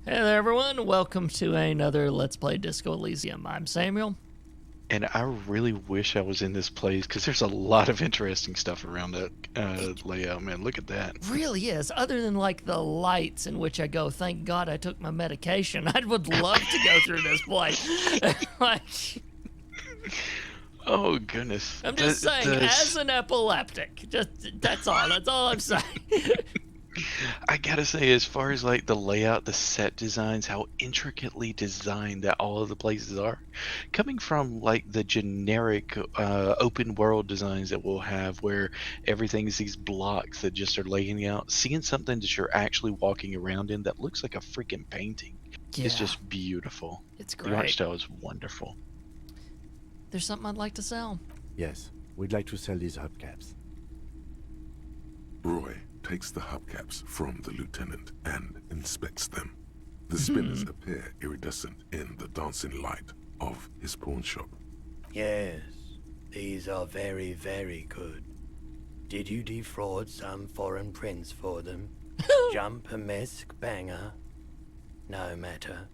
Hey there, everyone. Welcome to another Let's Play Disco Elysium. I'm Samuel. And I really wish I was in this place because there's a lot of interesting stuff around that layout, man. Look at that. Really is. Other than like the lights in which I go, thank God I took my medication. I would love to go through this place. Like, Oh, goodness. I'm just saying, as an epileptic, that's all. That's all I'm saying. I gotta say, as far as like the layout, the set designs, how intricately designed that all of the places are, coming from like the generic open world designs that we'll have where everything is these blocks that just are laying out, seeing something that you're actually walking around in that looks like a freaking painting is Yeah, just beautiful. it's The art great. style is wonderful. There's something I'd like to sell. Yes, we'd like to sell these hubcaps. Roy takes the hubcaps from the lieutenant and inspects them. The spinners appear iridescent in the dancing light of his pawn shop. Yes, these are very, very good. Did you defraud some foreign prince for them? Jump a misc banger? No matter.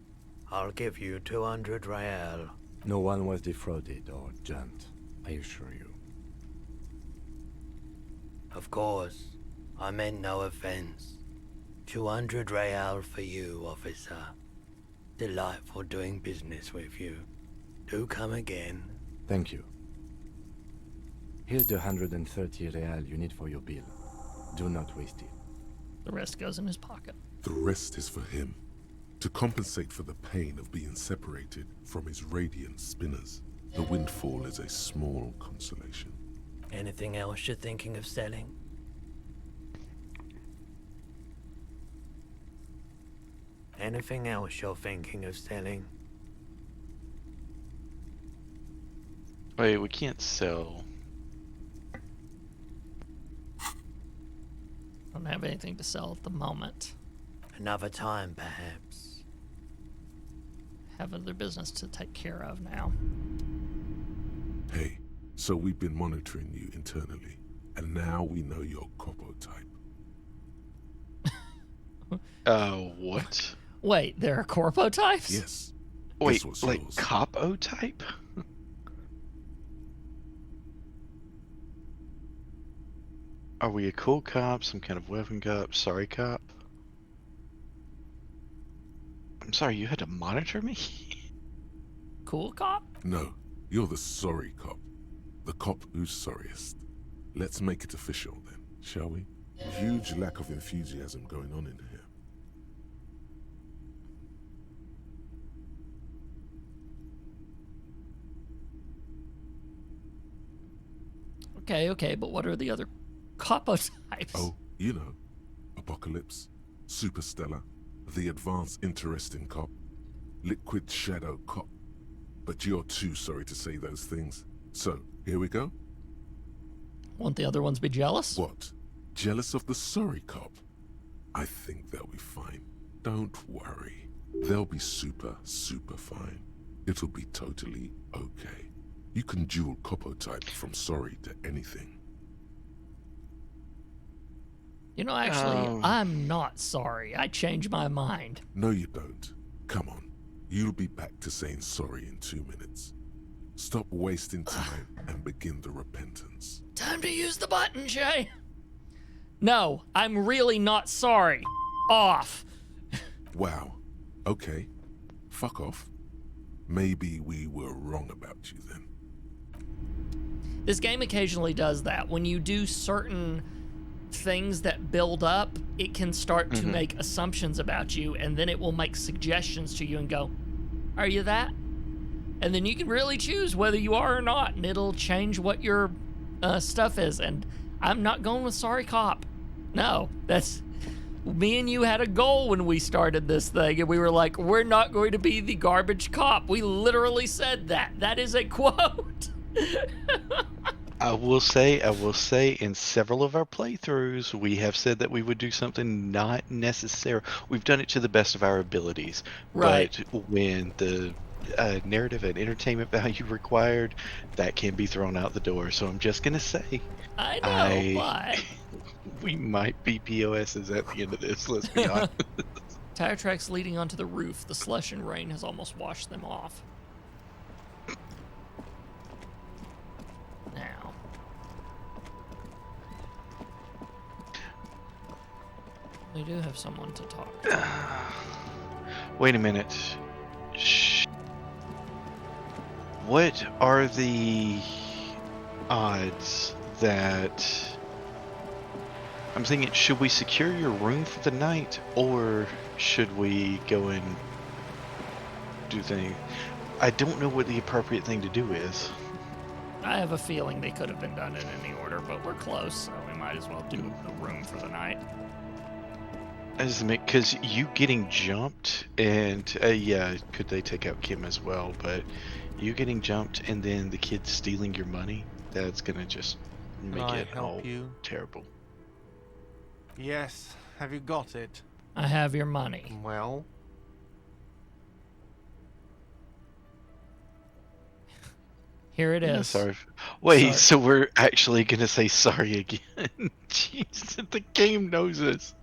I'll give you 200 real. No one was defrauded or jumped, I assure you. Of course, I meant no offense. 200 real for you, officer. Delightful doing business with you. Do come again. Thank you. Here's the 130 real you need for your bill. Do not waste it. The rest goes in his pocket. The rest is for him, to compensate for the pain of being separated from his radiant spinners. The windfall is a small consolation. Anything else you're thinking of selling? Anything else you're thinking of selling? Wait, we can't sell. Don't have anything to sell at the moment. Another time, perhaps. Have other business to take care of now. Hey, so we've been monitoring you internally, and now we know your copo type. What? Wait, there are corpo types? Yes. Wait, Guess what's like yours? Cop-O type? Are we a cool cop, some kind of weapon cop, sorry cop? I'm sorry, you had to monitor me? Cool cop? No, you're the sorry cop. The cop who's sorriest. Let's make it official then, shall we? Huge lack of enthusiasm going on in here. Okay, but what are the other capo types? Oh, you know, Apocalypse, Superstellar, the advanced interesting cop, Liquid Shadow cop. But you're too sorry to say those things. So, here we go. Won't the other ones be jealous? What? Jealous of the sorry cop? I think they'll be fine. Don't worry. They'll be super fine. It'll be totally okay. You can dual copo type from sorry to anything. You know, actually, I'm not sorry. I changed my mind. No, you don't. Come on. You'll be back to saying sorry in 2 minutes. Stop wasting time and begin the repentance. Time to use the button, Shay. No, I'm really not sorry. Off. Wow. Okay. Fuck off. Maybe we were wrong about you then. This game occasionally does that. When you do certain things that build up, it can start to make assumptions about you, and then it will make suggestions to you and go, are you that? And then you can really choose whether you are or not, and it'll change what your stuff is. And I'm not going with sorry cop. No, that's... Me and you had a goal when we started this thing, and we were like, we're not going to be the garbage cop. We literally said that. That is a quote. I will say in several of our playthroughs, we have said that we would do something not necessary. We've done it to the best of our abilities. Right. But when the narrative and entertainment value required, that can be thrown out the door. So I'm just going to say, I know, but... we might be POSs at the end of this, let's be honest. Tire tracks leading onto the roof. The slush and rain has almost washed them off. Now. We do have someone to talk to. Wait a minute. What are the odds that... I'm thinking, should we secure your room for the night, or should we go and do things? I don't know what the appropriate thing to do is. I have a feeling they could have been done in any order, but we're close, so we might as well do the room for the night. Because you getting jumped, and yeah, could they take out Kim as well, but you getting jumped and then the kids stealing your money, that's gonna just make it all terrible. Yes, have you got it? I have your money. Well? Here it is. Yeah, sorry. Wait, Sorry. so we're actually gonna say sorry again? Jeez, the game knows us.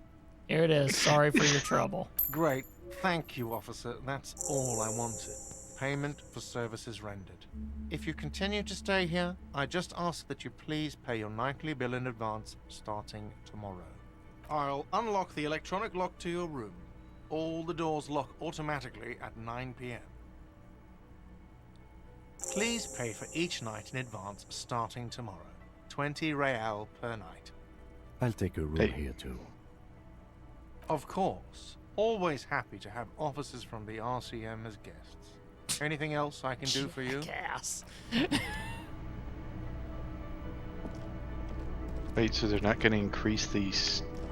Here it is. Sorry for your trouble. Great. Thank you, officer. That's all I wanted. Payment for services rendered. If you continue to stay here, I just ask that you please pay your nightly bill in advance starting tomorrow. I'll unlock the electronic lock to your room. All the doors lock automatically at 9 p.m. Please pay for each night in advance starting tomorrow. 20 real per night. I'll take a room Hey. here too. Of course. Always happy to have officers from the RCM as guests. Anything else I can do for you? Gas. Wait, so they're not gonna increase the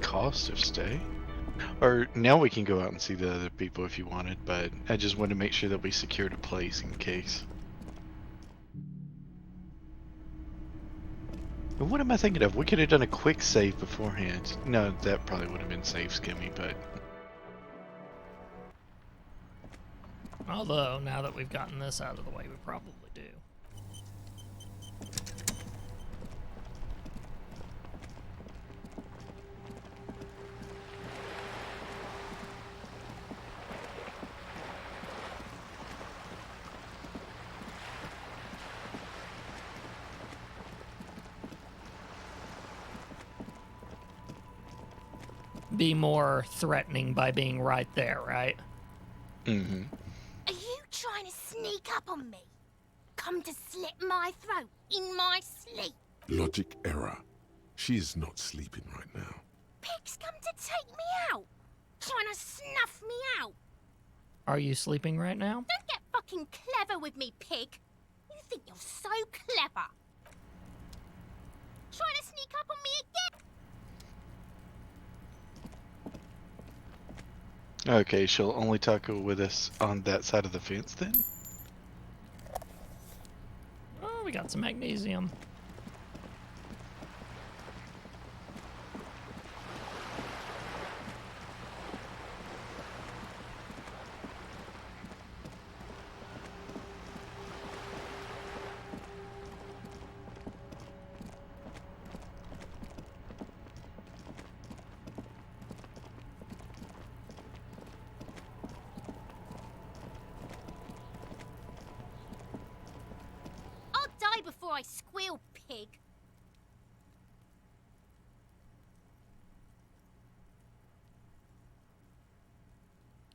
cost of stay? Or now we can go out and see the other people if you wanted, but I just wanted to make sure that we secured a place in case. And what am I thinking of? We could have done a quick save beforehand. No, that probably would have been save skimmy, but... Although, now that we've gotten this out of the way, we probably do. Be more threatening by being right there, right? Mm-hmm. Are you trying to sneak up on me? Come to slit my throat in my sleep? Logic error. She is not sleeping right now. Pig's come to take me out. Trying to snuff me out. Are you sleeping right now? Don't get fucking clever with me, pig. You think you're so clever. Trying to sneak up on me again? Okay, she'll only talk with us on that side of the fence then? Oh, we got some magnesium. I'll die before I squeal, pig.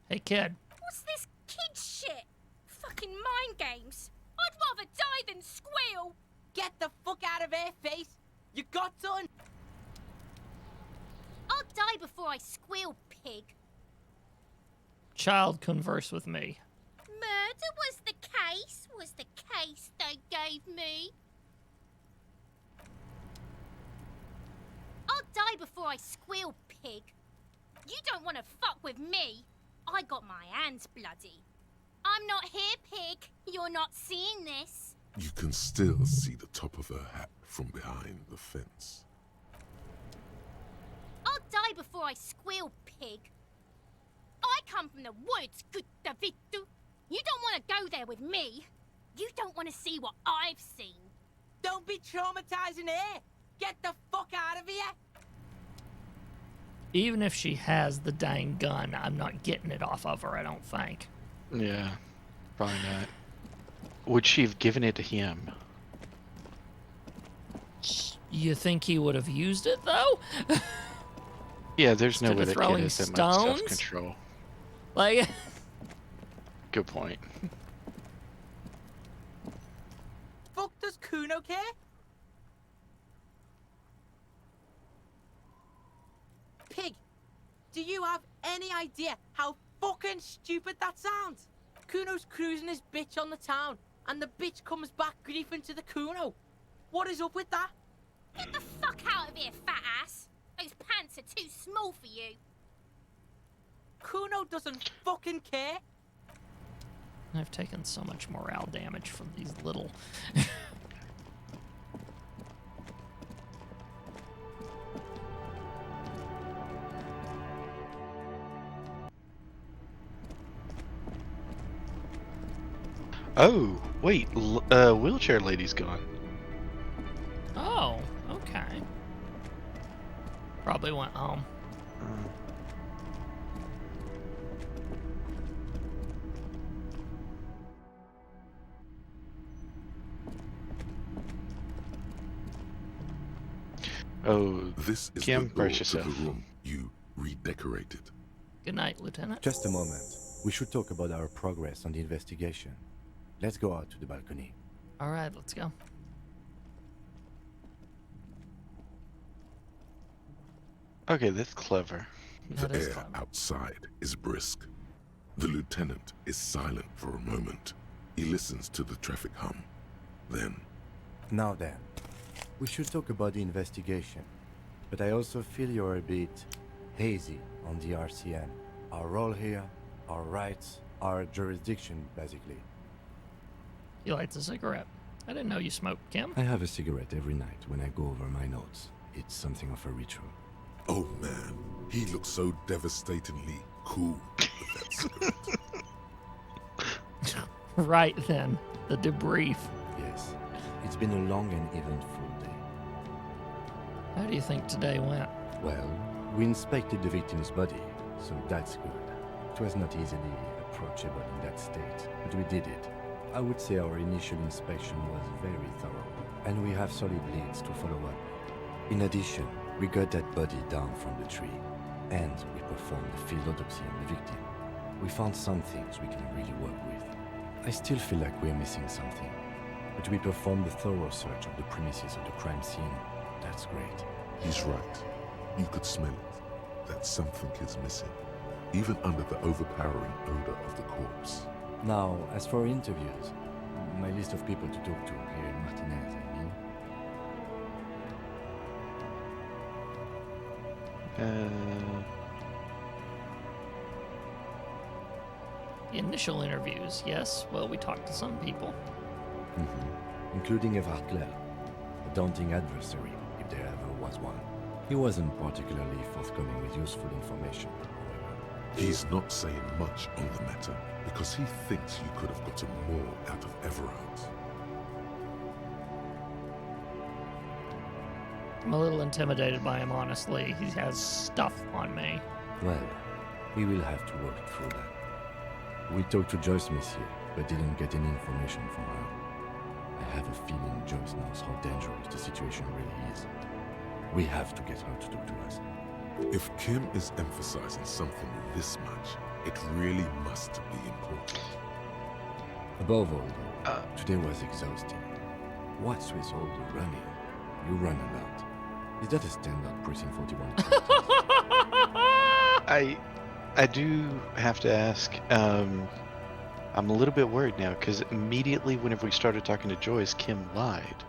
Hey, kid. What's this kid shit? Fucking mind games. I'd rather die than squeal. Get the fuck out of here, face! You got done! I'll die before I squeal, pig. Child, converse with me. Murder was the case they gave me. I'll die before I squeal, pig. You don't want to fuck with me. I got my hands bloody. I'm not here, pig. You're not seeing this. You can still see the top of her hat from behind the fence. I'll die before I squeal, pig. I come from the woods, good Davidu. You don't want to go there with me. You don't want to see what I've seen. Don't be traumatizing here! Get the fuck out of here! Even if she has the dang gun, I'm not getting it off of her, I don't think. Yeah, probably not. Would she have given it to him? You think he would have used it, though? Yeah, there's no Instead way of that kid throwing has that much stones? self-control. Like, Good point. Fuck does Kuno care? Pig, do you have any idea how fucking stupid that sounds? Kuno's cruising his bitch on the town, and the bitch comes back griefing to the Kuno. What is up with that? Get the fuck out of here, fat ass. Those pants are too small for you. Kuno doesn't fucking care. I've taken so much morale damage from these little... Oh, wait, wheelchair lady's gone. Oh, okay. Probably went home. Oh, This is Kim, the door brace to yourself. the room you redecorated. Good night, Lieutenant. Just a moment. We should talk about our progress on the investigation. Let's go out to the balcony. All right, let's go. Okay, that's clever. That The is air clever. outside is brisk. The lieutenant is silent for a moment. He listens to the traffic hum. Then, Now then, we should talk about the investigation. But I also feel you're a bit hazy on the RCM. Our role here, our rights, our jurisdiction, basically. He lights a cigarette. I didn't know you smoked, Kim. I have a cigarette every night when I go over my notes. It's something of a ritual. oh man, he looks so devastatingly cool with that cigarette. Right then, the debrief. Yes, it's been a long and eventful day. How do you think today went? Well, we inspected the victim's body, so that's good. It was not easily approachable in that state, but we did it. I would say our initial inspection was very thorough, and we have solid leads to follow up. In addition, we got that body down from the tree, and we performed a field autopsy on the victim. We found some things we can really work with. I still feel like we're missing something, but we performed a thorough search of the premises of the crime scene. That's great. He's right. You could smell it. That something is missing, even under the overpowering odor of the corpse. Now, as for interviews, my list of people to talk to here in Martinez, I mean. Initial interviews, yes. Well, we talked to some people. Including Evrard Claire, a daunting adversary, if there ever was one. He wasn't particularly forthcoming with useful information, however. He's not saying much on the matter because he thinks you could have gotten more out of Everard. I'm a little intimidated by him, honestly. He has stuff on me. Well, we will have to work through that. We talked to Joyce, Monsieur, but didn't get any information from her. I have a feeling Joyce knows how dangerous the situation really is. We have to get her to talk to us. If Kim is emphasizing something this much, it really must be important. Above all, though, today was exhausting. What's with all the running? You run a lot. Is that a standard Precinct 41 practice? I do have to ask, I'm a little bit worried now, because immediately whenever we started talking to Joyce, Kim lied.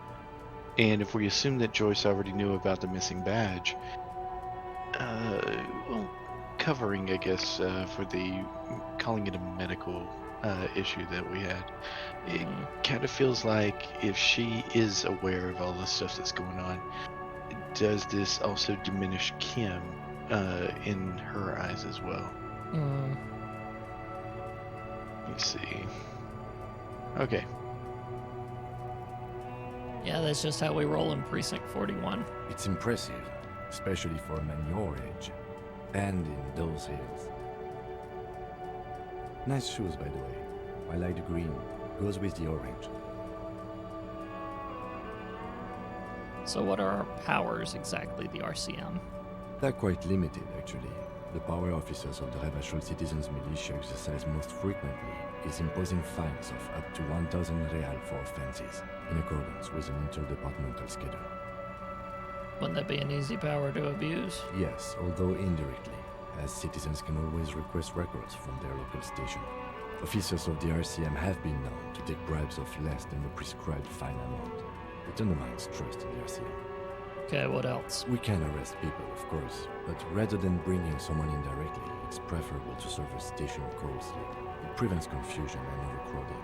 And if we assume that Joyce already knew about the missing badge, well, covering, I guess, for the, calling it a medical issue that we had, it kind of feels like if she is aware of all the stuff that's going on, does this also diminish Kim in her eyes as well? Let's see. Okay. Yeah, that's just how we roll in Precinct 41. It's impressive, especially for a man your age. And in those hills. Nice shoes, by the way. I like the green. Goes with the orange. So what are our powers exactly, the RCM? They're quite limited, actually. The power officers of the Revachol Citizens Militia exercise most frequently is imposing fines of up to 1,000 real for offenses, in accordance with an interdepartmental schedule. Wouldn't that be an easy power to abuse? Yes, although indirectly, as citizens can always request records from their local station. Officers of the RCM have been known to take bribes of less than the prescribed fine amount. It undermines trust in the RCM. Okay, what else? We can arrest people, of course, but rather than bringing someone in directly, it's preferable to serve a station closely. It prevents confusion and overcrowding.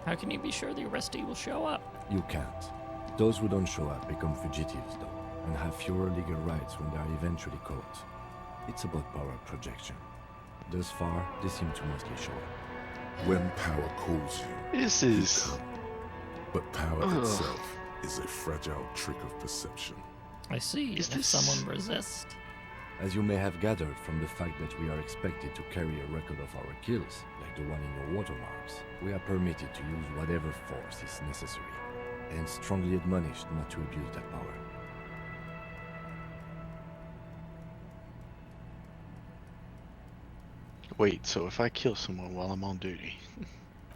How can you be sure the arrestee will show up? You can't. Those who don't show up become fugitives, though, and have fewer legal rights when they are eventually caught. It's about power projection. Thus far, they seem to mostly show up. When power calls you, This you is... come. But power Ugh. itself is a fragile trick of perception. I see. Is If this- someone resists. As you may have gathered from the fact that we are expected to carry a record of our kills, like the one in your watermarks, we are permitted to use whatever force is necessary, and strongly admonished not to abuse that power. Wait, so if I kill someone while I'm on duty...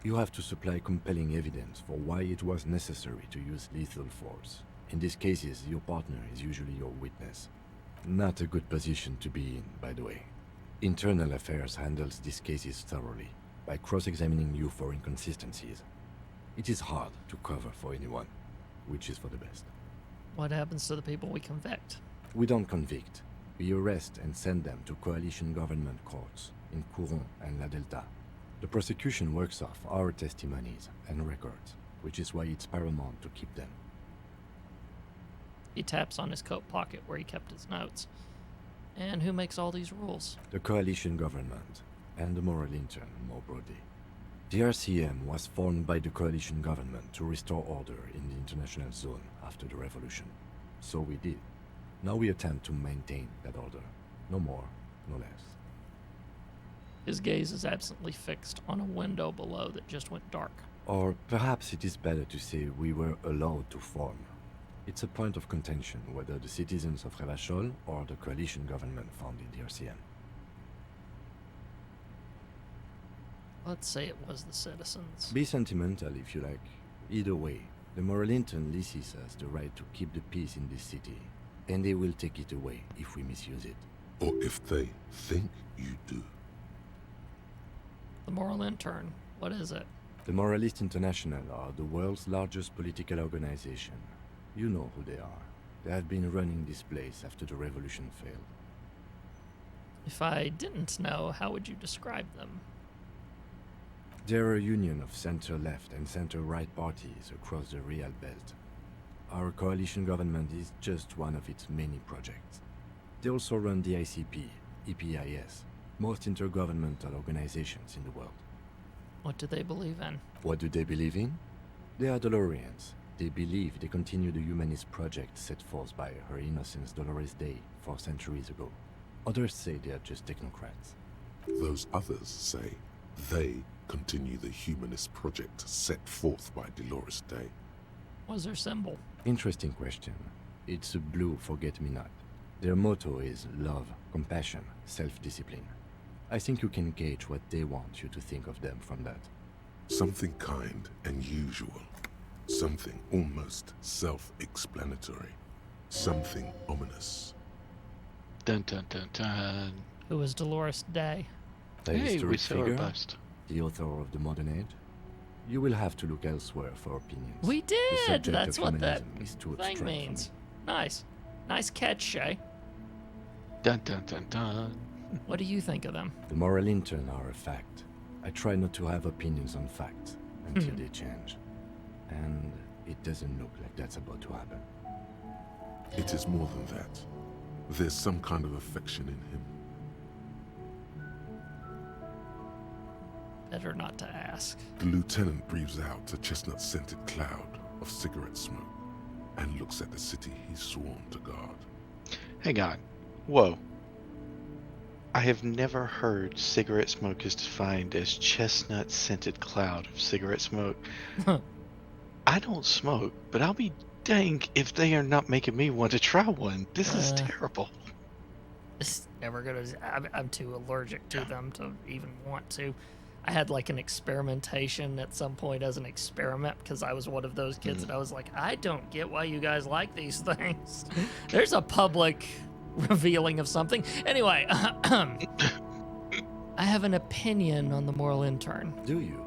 You have to supply compelling evidence for why it was necessary to use lethal force. In these cases, your partner is usually your witness. Not a good position to be in, by the way. Internal Affairs handles these cases thoroughly, by cross-examining you for inconsistencies. It is hard to cover for anyone, which is for the best. What happens to the people we convict? We don't convict. We arrest and send them to coalition government courts in Couron and La Delta. The prosecution works off our testimonies and records, which is why it's paramount to keep them. He taps on his coat pocket where he kept his notes. And who makes all these rules? The coalition government, and the moral intern more broadly. The RCM was formed by the coalition government to restore order in the international zone after the revolution. So we did. Now we attempt to maintain that order. No more, no less. His gaze is absently fixed on a window below that just went dark. Or perhaps it is better to say we were allowed to form. It's a point of contention whether the citizens of Revachol or the coalition government founded the RCM. Let's say it was the citizens. Be sentimental if you like. Either way, the moral intern leases us the right to keep the peace in this city, and they will take it away if we misuse it. Or if they think you do. The moral intern. What is it? The Moralist International are the world's largest political organization. You know who they are. They have been running this place after the revolution failed. If I didn't know, how would you describe them? They're a union of center-left and center-right parties across the Real Belt. Our coalition government is just one of its many projects. They also run the ICP, EPIS, most intergovernmental organizations in the world. What do they believe in? What do they believe in? They are Dolorians. They believe they continue the humanist project set forth by Her Innocence Dolores Day 4 centuries ago. Others say they are just technocrats. Those others say they continue the humanist project set forth by Dolores Day. What's their symbol? Interesting question. It's a blue forget-me-not. Their motto is love, compassion, self-discipline. I think you can gauge what they want you to think of them from that. Something kind and usual. Something almost self-explanatory. Something ominous. Dun dun dun dun. Who is Dolores Day? The Hey, we historic saw her figure, bust. the author of the modern age. You will have to look elsewhere for opinions. We The did! subject That's of what that humanism is too thing abstract for means. me. Nice. Nice catch, Shay. Dun dun dun dun. What do you think of them? The moral intern are a fact. I try not to have opinions on facts until they change. And it doesn't look like that's about to happen. It is more than that. There's some kind of affection in him. Better not to ask. The lieutenant breathes out a chestnut-scented cloud of cigarette smoke and looks at the city he's sworn to guard. Hang on. Whoa. I have never heard cigarette smoke is defined as chestnut-scented cloud of cigarette smoke. I don't smoke, but I'll be dang if they are not making me want to try one. This is terrible. It's never gonna. I'm too allergic to them to even want to. I had like an experimentation at some point as an experiment because I was one of those kids and I was like, I don't get why you guys like these things. There's a public revealing of something. Anyway, I have an opinion on the moral intern. Do you?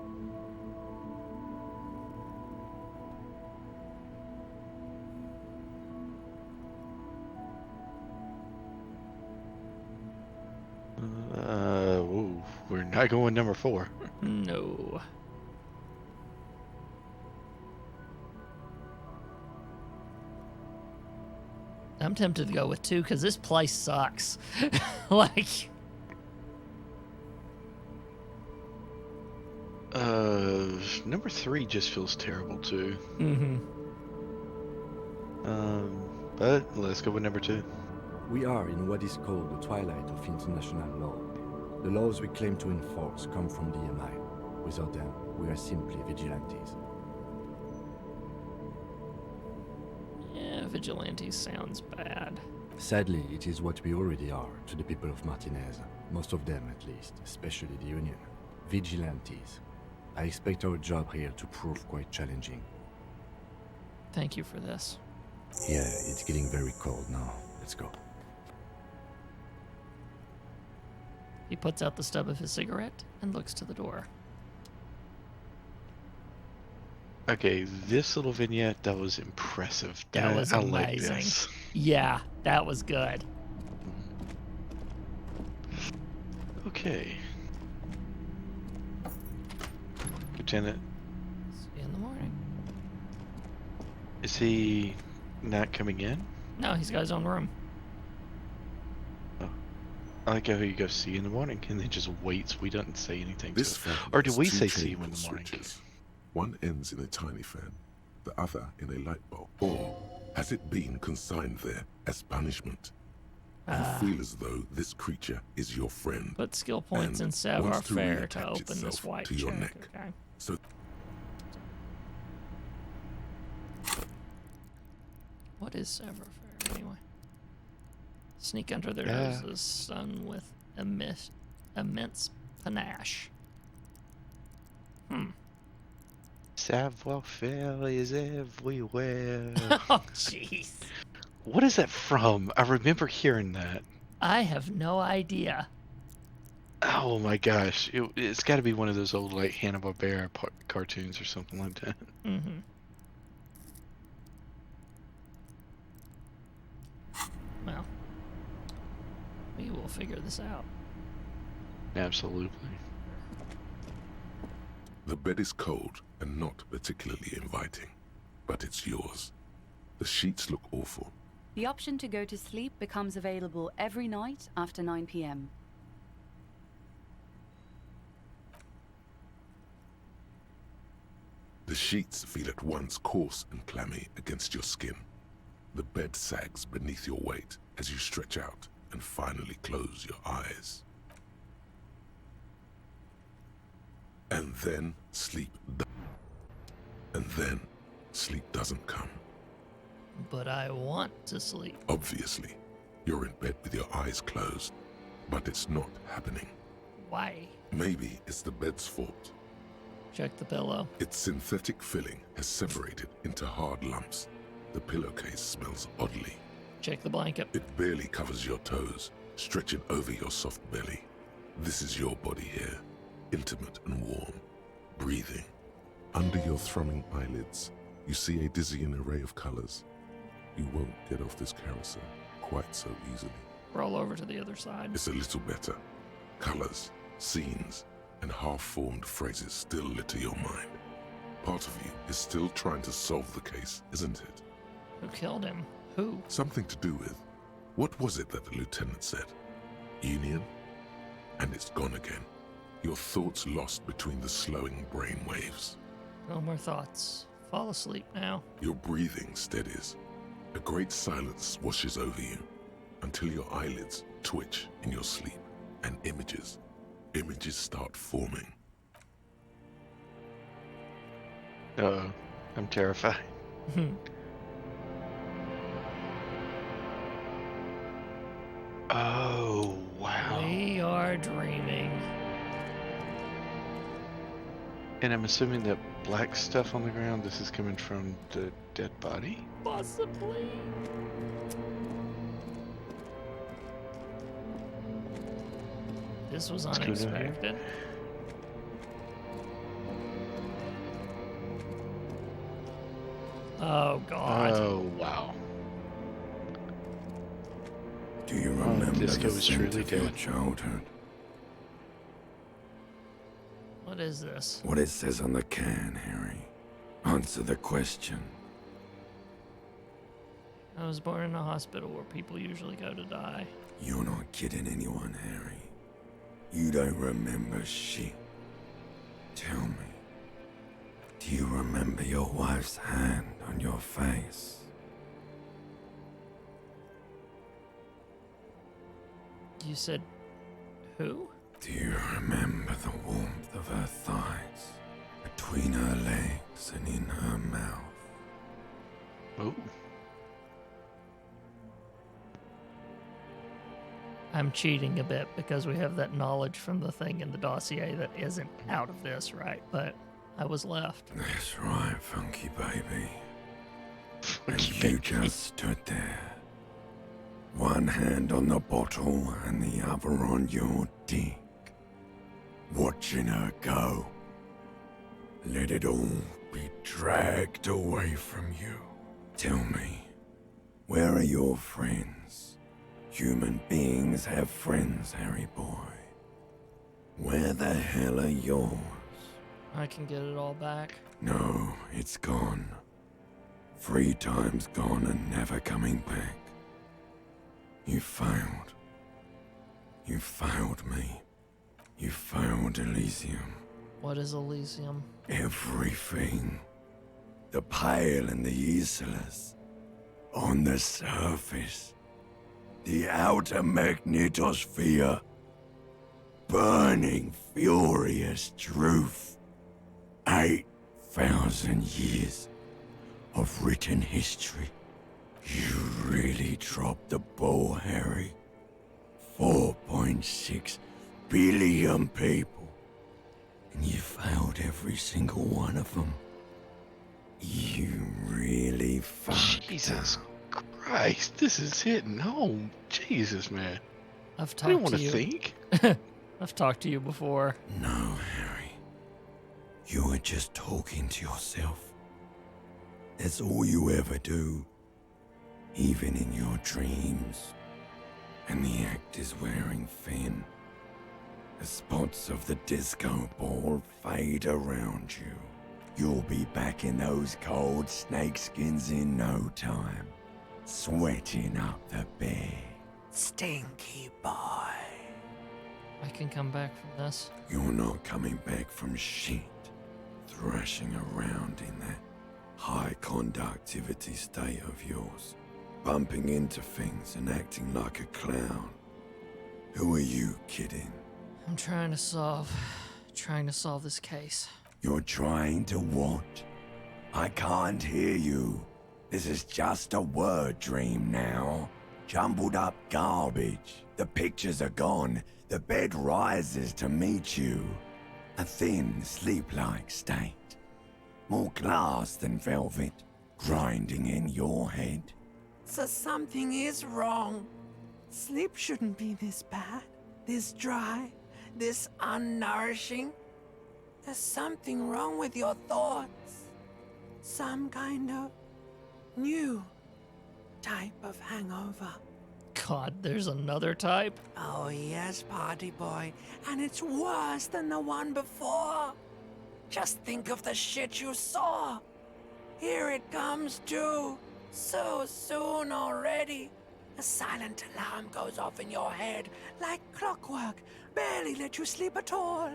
Ooh, we're not going number 4. No. I'm tempted to go with 2 because this place sucks. Like, number 3 just feels terrible too. But let's go with number 2. We are in what is called the twilight of international law. The laws we claim to enforce come from the MI. Without them, we are simply vigilantes. yeah, vigilante sounds bad. Sadly, it is what we already are to the people of Martinez. Most of them, at least, especially the Union. Vigilantes. I expect our job here to prove quite challenging. Thank you for this. Yeah, it's getting very cold now. Let's go. He puts out the stub of his cigarette and looks to the door. Okay, this little vignette, that was impressive. That was I amazing. like this. Yeah, that was good. Okay. Lieutenant, See you in the morning. is he not coming in? No, he's got his own room. I like how he goes see you in the morning and then just waits. We don't say anything to This him. fan Or do has we two say see you in changeable the morning? switches. One ends in a tiny fan, the other in a light bulb. Or has it been consigned there as punishment? You feel as though this creature is your friend. Put skill points and in savoir wants to faire to reattach open this itself white to your check. neck. Okay. So What is savoir faire anyway? Sneak under their Yeah. noses, son with immense panache. Savoir-faire is everywhere. Oh, jeez. What is that from? I remember hearing that. I have no idea. Oh my gosh. It's got to be one of those old, like, Hanna-Barbera cartoons or something like that. Mm-hmm. Well, we will figure this out. Absolutely. the bed is cold and not particularly inviting, but it's yours. The sheets look awful. The option to go to sleep becomes available every night after 9 p.m. The sheets feel at once coarse and clammy against your skin. The bed sags beneath your weight as you stretch out and finally close your eyes. And then sleep doesn't come. But I want to sleep. Obviously, you're in bed with your eyes closed, but it's not happening. Why? Maybe it's the bed's fault. Check the pillow. Its synthetic filling has separated into hard lumps. The pillowcase smells oddly. Check the blanket. It barely covers your toes, stretching over your soft belly. This is your body here, intimate and warm, breathing. Under your thrumming eyelids, you see a dizzying array of colors. You won't get off this carousel quite so easily. Roll over to the other side. It's a little better. Colors, scenes, and half-formed phrases still litter your mind. Part of you is still trying to solve the case, isn't it? Who killed him? Who? Something to do with, what was it that the lieutenant said? Union? And it's gone again. Your thoughts lost between the slowing brain waves. No more thoughts. Fall asleep now. Your breathing steadies. A great silence washes over you until your eyelids twitch in your sleep. and images. Images start forming. Uh-oh. I'm terrified. Oh, wow. We are dreaming. And I'm assuming that black stuff on the ground, this is coming from the dead body? Possibly. This was Let's go down here. unexpected. Oh, God. Oh, wow. Do you remember this the guy was scent truly of your dead. childhood? What is this? What it says on the can, Harry. Answer the question. I was born in a hospital where people usually go to die. You're not kidding anyone, Harry. You don't remember shit. Tell me, do you remember your wife's hand on your face? You said who? Do you remember the warmth of her thighs, between her legs and in her mouth? Oh. I'm cheating a bit because we have that knowledge from the thing in the dossier that isn't out of this, right? But I was left. That's right, funky baby. And Funky you baby. just stood there. One hand on the bottle and the other on your dick. Watching her go. Let it all be dragged away from you. Tell me, where are your friends? Human beings have friends, Harry boy. Where the hell are yours? I can get it all back. No, it's gone. 3 times gone and never coming back. You failed. You failed me. You failed Elysium. What is Elysium? Everything. The Pale and the Islas. On the surface. The outer magnetosphere. Burning, furious truth. 8,000 years of written history. You really dropped the ball, Harry. 4.6 billion people. And you failed every single one of them. You really fucked Jesus up. Christ, this is hitting home. Jesus, man. I've I didn't talked want to to you. think. I've talked to you before. No, Harry. You were just talking to yourself. That's all you ever do. Even in your dreams. And the act is wearing thin. The spots of the disco ball fade around you. You'll be back in those cold snakeskins in no time. Sweating up the bed. Stinky boy. I can come back from this. You're not coming back from shit. Thrashing around in that high conductivity state of yours. Bumping into things and acting like a clown. Who are you kidding? I'm trying to solve this case. You're trying to what? I can't hear you. This is just a word dream now. Jumbled up garbage. The pictures are gone. The bed rises to meet you. A thin, sleep-like state. More glass than velvet. Grinding in your head. So something is wrong. Sleep shouldn't be this bad, this dry, this unnourishing. There's something wrong with your thoughts. Some kind of new type of hangover. God, there's another type? Oh yes, party boy. And it's worse than the one before. Just think of the shit you saw. Here it comes too. So soon already. A silent alarm goes off in your head like clockwork. Barely let you sleep at all.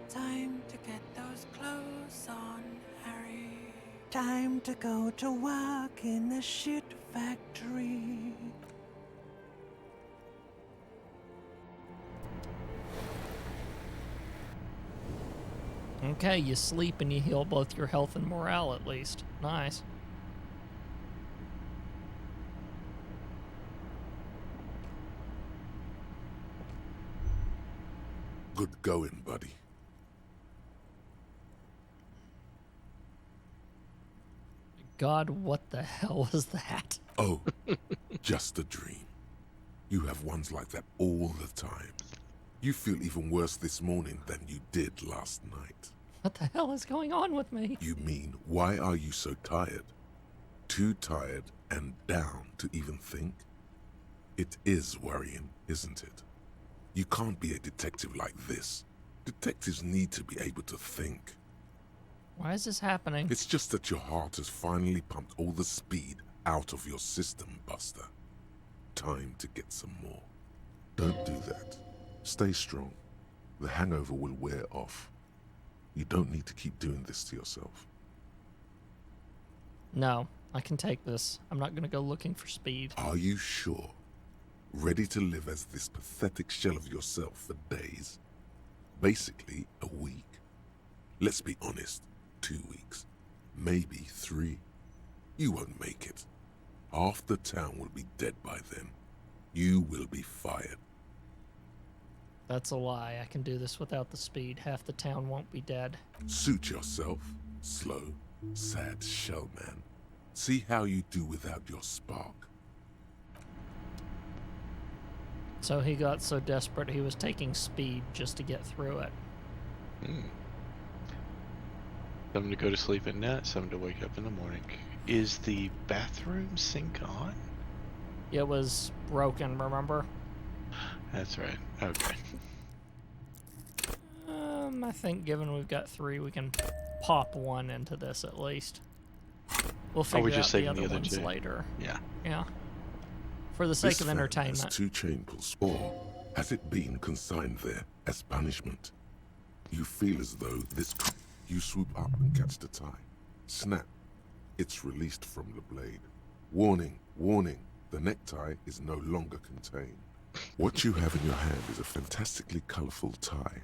Time to get those clothes on, Harry. Time to go to work in the shit factory. Okay, you sleep and you heal both your health and morale at least. Nice. Good going, buddy. God, what the hell was that? Oh, just a dream. You have ones like that all the time. You feel even worse this morning than you did last night. What the hell is going on with me? You mean, why are you so tired? Too tired and down to even think? It is worrying, isn't it? You can't be a detective like this. Detectives need to be able to think. Why is this happening? It's just that your heart has finally pumped all the speed out of your system, Buster. Time to get some more. Don't do that. Stay strong. The hangover will wear off. You don't need to keep doing this to yourself. No, I can take this. I'm not gonna go looking for speed. Are you sure? Ready to live as this pathetic shell of yourself for days? Basically, a week. Let's be honest, 2 weeks. Maybe 3. You won't make it. Half the town will be dead by then. You will be fired. That's a lie. I can do this without the speed. Half the town won't be dead. Suit yourself, slow, sad shell man. See how you do without your spark. So he got so desperate he was taking speed just to get through it. Some to go to sleep at night, some to wake up in the morning. Is the bathroom sink on? It was broken, remember? That's right. Okay. I think given we've got 3, we can pop one into this at least. We'll figure just out the saving other the other ones 2? later. Yeah. Yeah. For the sake This of fan entertainment. has 2 chain pulls, or has it been consigned there as punishment? You feel as though this... You swoop up and catch the tie. Snap. It's released from the blade. Warning, warning. The necktie is no longer contained. What you have in your hand is a fantastically colorful tie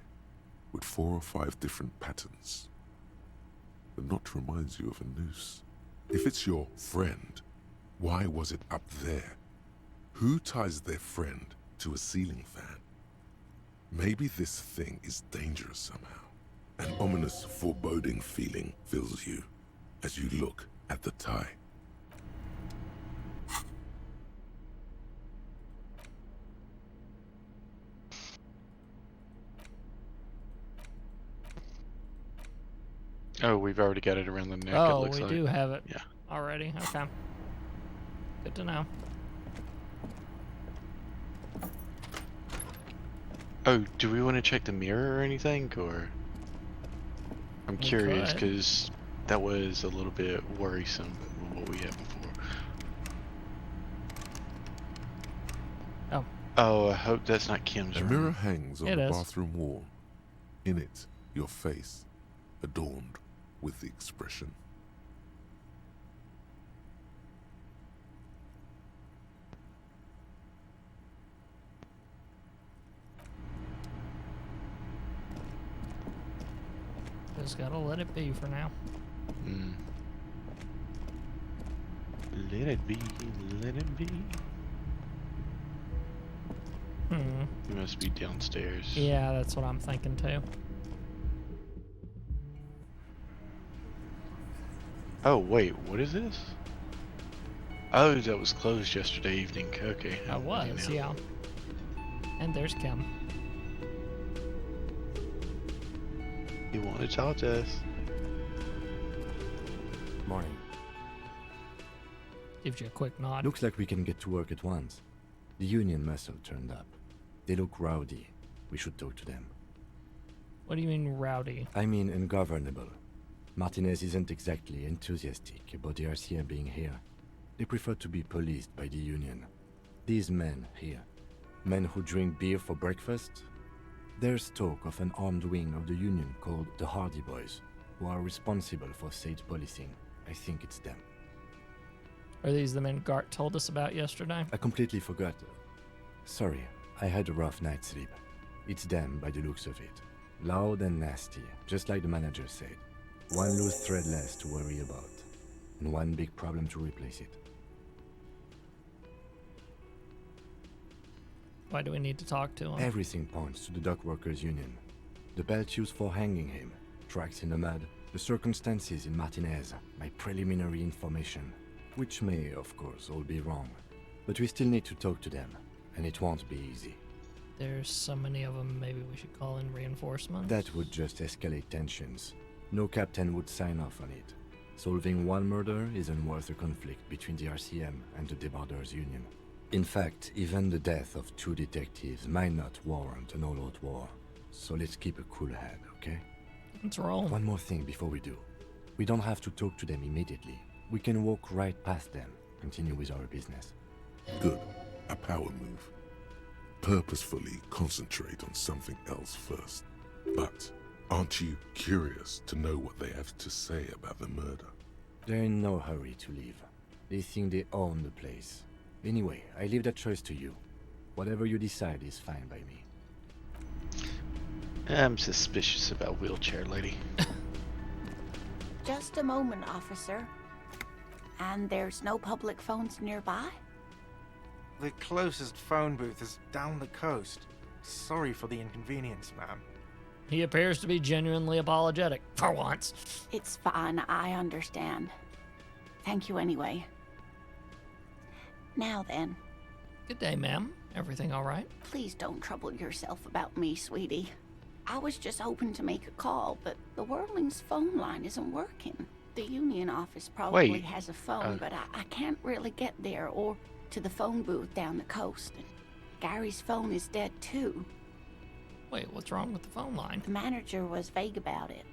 with 4 or 5 different patterns. The knot reminds you of a noose. If it's your friend, why was it up there? Who ties their friend to a ceiling fan? Maybe this thing is dangerous somehow. An ominous, foreboding feeling fills you as you look at the tie. Oh, we've already got it around the neck, it Oh, looks we like. do have it Yeah. already. Okay. Good to know. Oh, do we want to check the mirror or anything, or? I'm We curious, could. because that was a little bit worrisome with what we had before. Oh. Oh, I hope that's not Kim's A room. mirror hangs on It the is. bathroom wall. In it, your face, adorned with the expression. Just gotta let it be for now. Mm. Let it be, let it be. He must be downstairs. Yeah, that's what I'm thinking too. Oh, wait, what is this? Oh, that was closed yesterday evening. Okay. I I'm with you was, now. yeah. And there's Kim. You want to talk to us? Morning. Gives you a quick nod. Looks like we can get to work at once. The Union muscle turned up. They look rowdy. We should talk to them. What do you mean rowdy? I mean ungovernable. Martinez isn't exactly enthusiastic about the RCM being here. They prefer to be policed by the Union. These men here, men who drink beer for breakfast, there's talk of an armed wing of the Union called the Hardy Boys, who are responsible for state policing. I think it's them. Are these the men Gart told us about yesterday? I completely forgot. Sorry, I had a rough night's sleep. It's them by the looks of it. Loud and nasty, just like the manager said. One loose thread less to worry about, and one big problem to replace it. Why do we need to talk to him? Everything points to the dock workers' union. The belt used for hanging him, tracks in the mud, the circumstances in Martinez, my preliminary information, which may, of course, all be wrong. But we still need to talk to them, and it won't be easy. There's so many of them, maybe we should call in reinforcements? That would just escalate tensions. No captain would sign off on it. Solving one murder isn't worth a conflict between the RCM and the Debarders' Union. In fact, even the death of 2 detectives might not warrant an all-out war. So let's keep a cool head, okay? Let's roll. One more thing before we do. We don't have to talk to them immediately. We can walk right past them, continue with our business. Good. A power move. Purposefully concentrate on something else first. But aren't you curious to know what they have to say about the murder? They're in no hurry to leave. They think they own the place. Anyway, I leave that choice to you. Whatever you decide is fine by me. I'm suspicious about Wheelchair Lady. Just a moment, officer. And there's no public phones nearby? The closest phone booth is down the coast. Sorry for the inconvenience, ma'am. He appears to be genuinely apologetic, for once. It's fine, I understand. Thank you anyway. Now then. Good day, ma'am. Everything all right? Please don't trouble yourself about me, sweetie. I was just hoping to make a call, but the Whirling's phone line isn't working. The union office probably has a phone, but I can't really get there or to the phone booth down the coast. And Gary's phone is dead too. Wait, what's wrong with the phone line? The manager was vague about it.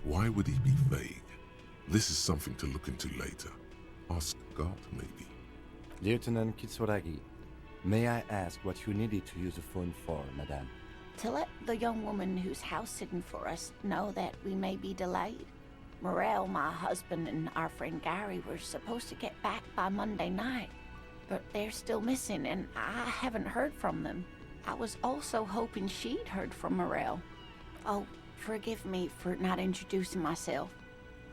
Why would he be vague? This is something to look into later. Ask God, maybe. Lieutenant Kitsuragi, may I ask what you needed to use the phone for, madame? To let the young woman who's house-sitting for us know that we may be delayed. Morel, my husband, and our friend Gary were supposed to get back by Monday night, but they're still missing, and I haven't heard from them. I was also hoping she'd heard from Morel. Oh, forgive me for not introducing myself.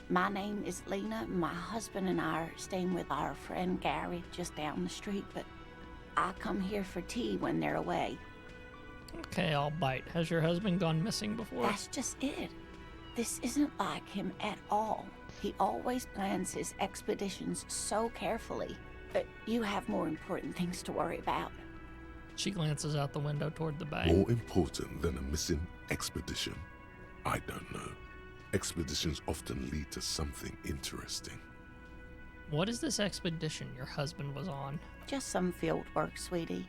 My name is Lena. My husband and I are staying with our friend Gary just down the street, but I come here for tea when they're away. Okay, I'll bite. Has your husband gone missing before? That's just it. This isn't like him at all. He always plans his expeditions so carefully, but you have more important things to worry about. She glances out the window toward the bay. More important than a missing expedition? I don't know. Expeditions often lead to something interesting. What is this expedition your husband was on? Just some field work, sweetie.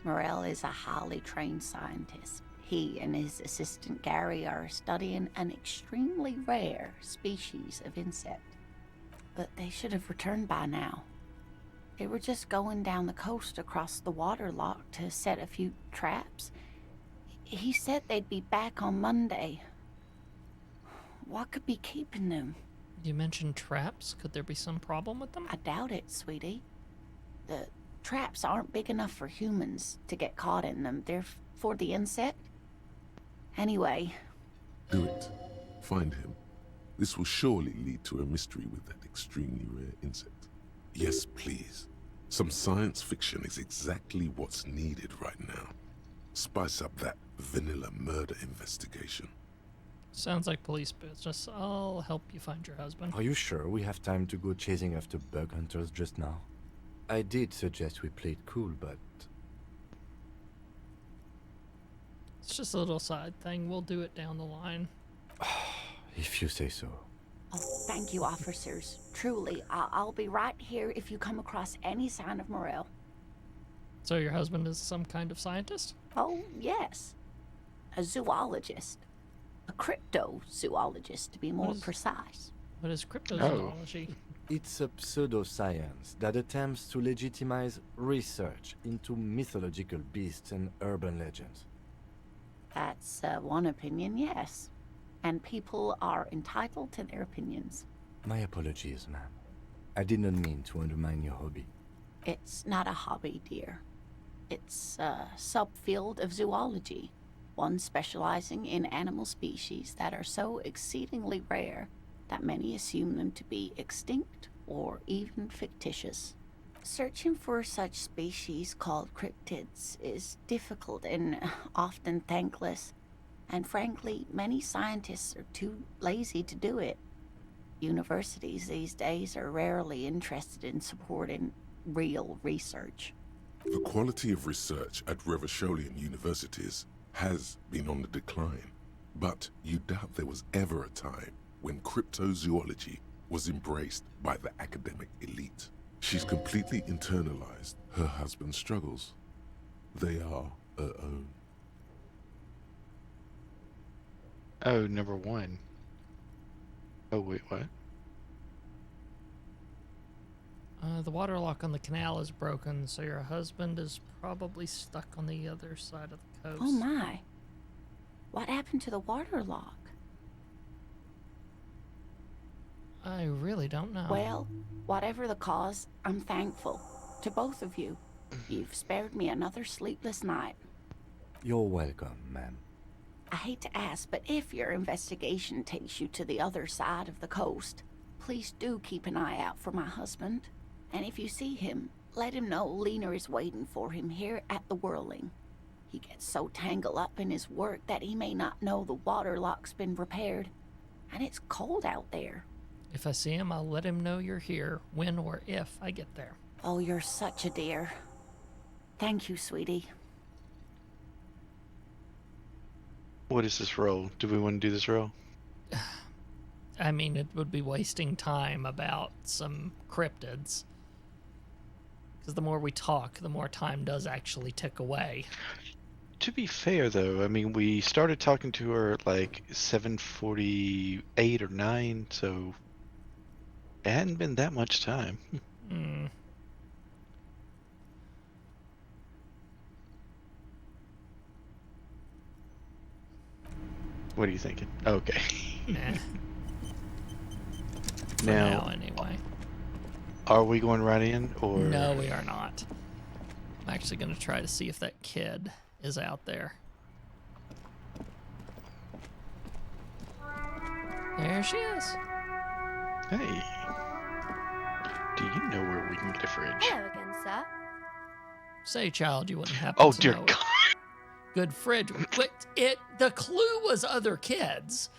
Morel is a highly trained scientist. He and his assistant Gary are studying an extremely rare species of insect. But they should have returned by now. They were just going down the coast across the water lock to set a few traps. He said they'd be back on Monday. What could be keeping them? You mentioned traps. Could there be some problem with them? I doubt it, sweetie. The traps aren't big enough for humans to get caught in them. They're for the insect. Anyway. Do it. Find him. This will surely lead to a mystery with that extremely rare insect. Yes, please. Some science fiction is exactly what's needed right now. Spice up that vanilla murder investigation. Sounds like police business. I'll help you find your husband. Are you sure we have time to go chasing after bug hunters just now? I did suggest we play it cool, but... It's just a little side thing. We'll do it down the line. If you say so. Oh, thank you, officers. Truly, I'll be right here if you come across any sign of Morel. So your husband is some kind of scientist? Oh, yes. A zoologist. A cryptozoologist, to be more precise. What is cryptozoology? It's a pseudoscience that attempts to legitimize research into mythological beasts and urban legends. That's one opinion, yes. And people are entitled to their opinions. My apologies, ma'am. I did not mean to undermine your hobby. It's not a hobby, dear. It's a subfield of zoology. one specializing in animal species that are so exceedingly rare that many assume them to be extinct or even fictitious. Searching for such species called cryptids is difficult and often thankless, and frankly, many scientists are too lazy to do it. Universities these days are rarely interested in supporting real research. The quality of research at Revacholian universities has been on the decline, but you doubt there was ever a time when cryptozoology was embraced by the academic elite. She's completely internalized her husband's struggles. They are her own. Oh, number 1. Oh, wait, what? The water lock on the canal is broken, so your husband is probably stuck on the other side of the coast. Oh my. What happened to the water lock? I really don't know. Well, whatever the cause, I'm thankful. To both of you. You've spared me another sleepless night. You're welcome, ma'am. I hate to ask, but if your investigation takes you to the other side of the coast, please do keep an eye out for my husband. And if you see him, let him know Lena is waiting for him here at the Whirling. He gets so tangled up in his work that he may not know the water lock's been repaired. And it's cold out there. If I see him, I'll let him know you're here, when or if I get there. Oh, you're such a dear. Thank you, sweetie. What is this roll? Do we want to do this roll? I mean, it would be wasting time about some cryptids. Because the more we talk, the more time does actually tick away. To be fair, though, I mean, we started talking to her at like 7:48 or 9, so it hadn't been that much time. What are you thinking? Okay. Nah. For Now, now, anyway. are we going right in, or...? No, we are not. I'm actually going to try to see if that kid is out there. There she is. Hey. Do you know where we can get a fridge? Hello again, sir. Say, child, you wouldn't happen Oh, to dear know God. Good fridge. But the clue was other kids.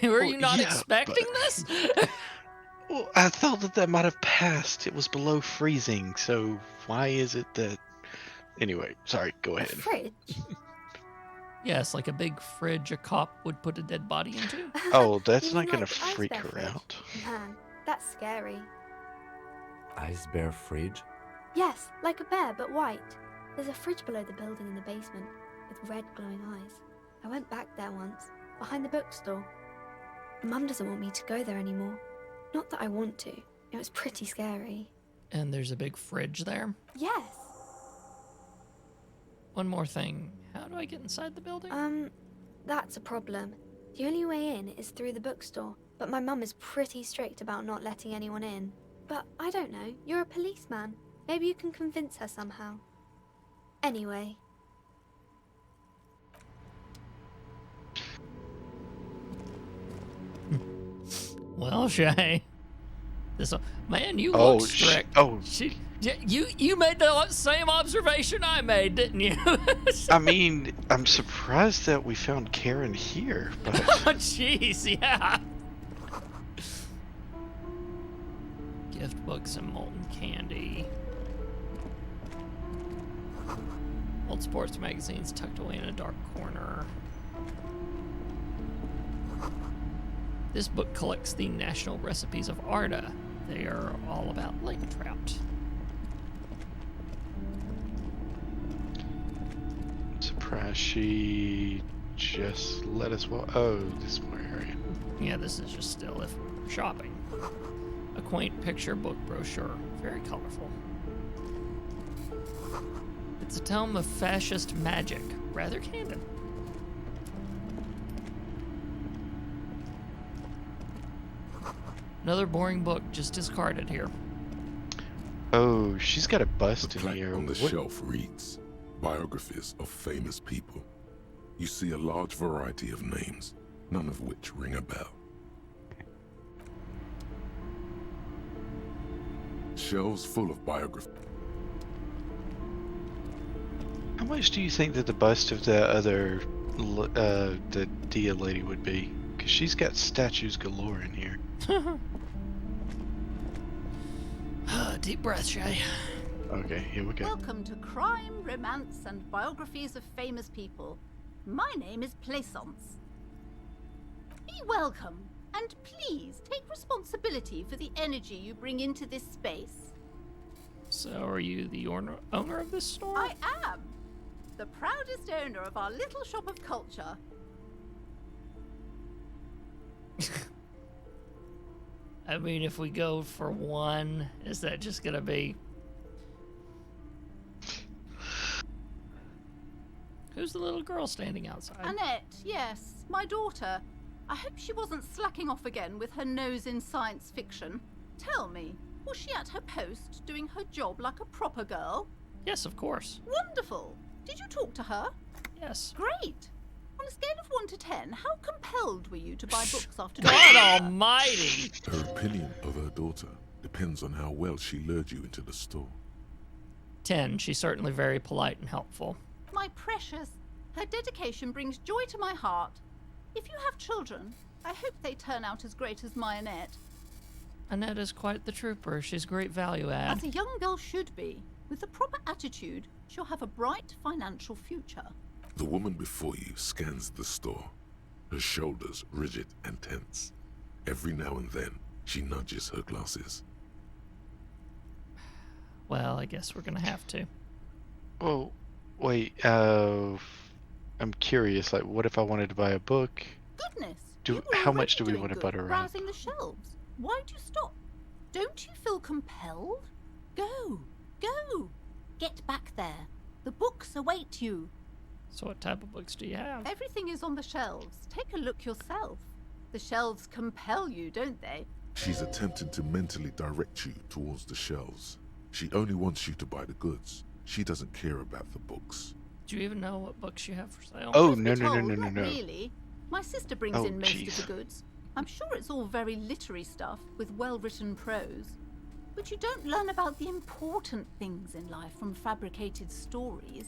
Were you not expecting this? Well, I thought that might have passed. It was below freezing, so why is it that... Anyway, sorry, go ahead. Fridge? Yes, like a big fridge a cop would put a dead body into. Oh, that's You not mean gonna like the ice freak bear her fridge? out. Man, that's scary. Ice bear fridge? Yes, like a bear, but white. There's a fridge below the building in the basement, with red glowing eyes. I went back there once, behind the bookstore. Mum doesn't want me to go there anymore. Not that I want to. It was pretty scary. And there's a big fridge there. Yes. One more thing. How do I get inside the building? That's a problem. The only way in is through the bookstore, but my mum is pretty strict about not letting anyone in. But I don't know, you're a policeman. Maybe you can convince her somehow. Anyway. Well, Shay. Man, you Oh, look strict. You made the same observation I made, didn't you? I mean, I'm surprised that we found Karen here, but... Oh, jeez, yeah. Gift books and molten candy. Old sports magazines tucked away in a dark corner. This book collects the national recipes of Arda. They are all about lake trout. Surprised she just let us walk. Oh, this more area. Yeah, this is just still if we're shopping. A quaint picture book brochure, very colorful. It's a tome of fascist magic, rather candid. Another boring book, just discarded here. Oh, she's got a bust The in plaque here. on the What- shelf reads, biographies of famous people. You see a large variety of names, none of which ring a bell. Shelves full of biographies. How much do you think that the bust of the other, the Dia lady would be? Because she's got statues galore in here. Deep breath, Shay. Okay, here we go. Welcome to Crime, Romance, and Biographies of Famous People. My name is Plaisance. Be welcome, and please take responsibility for the energy you bring into this space. So, are you the owner of this store? I am. The proudest owner of our little shop of culture. I mean, if we go for one, is that just gonna be... Who's the little girl standing outside? Annette, yes, my daughter. I hope she wasn't slacking off again with her nose in science fiction. Tell me, was she at her post doing her job like a proper girl? Yes, of course. Wonderful. Did you talk to her? Yes. Great. On a scale of 1 to 10, how compelled were you to buy books after God almighty! Her opinion of her daughter depends on how well she lured you into the store. 10. She's certainly very polite and helpful. My precious, her dedication brings joy to my heart. If you have children, I hope they turn out as great as my Annette. Annette is quite the trooper. She's great value add. As a young girl should be. With the proper attitude, she'll have a bright financial future. The woman before you scans the store, her shoulders rigid and tense. Every now and then, she nudges her glasses. Well, I guess we're gonna have to. Oh, wait, I'm curious, like, what if I wanted to buy a book? Goodness! How much do we want to butter up? Browsing the shelves. Why'd you stop? Don't you feel compelled? Go! Go! Get back there. The books await you. So what type of books do you have? Everything is on the shelves. Take a look yourself. The shelves compel you, don't they? She's attempting to mentally direct you towards the shelves. She only wants you to buy the goods. She doesn't care about the books. Do you even know what books you have for sale? Oh, Truth no. be told, not really. My sister brings in most jeez. of the goods. I'm sure it's all very literary stuff with well-written prose. But you don't learn about the important things in life from fabricated stories.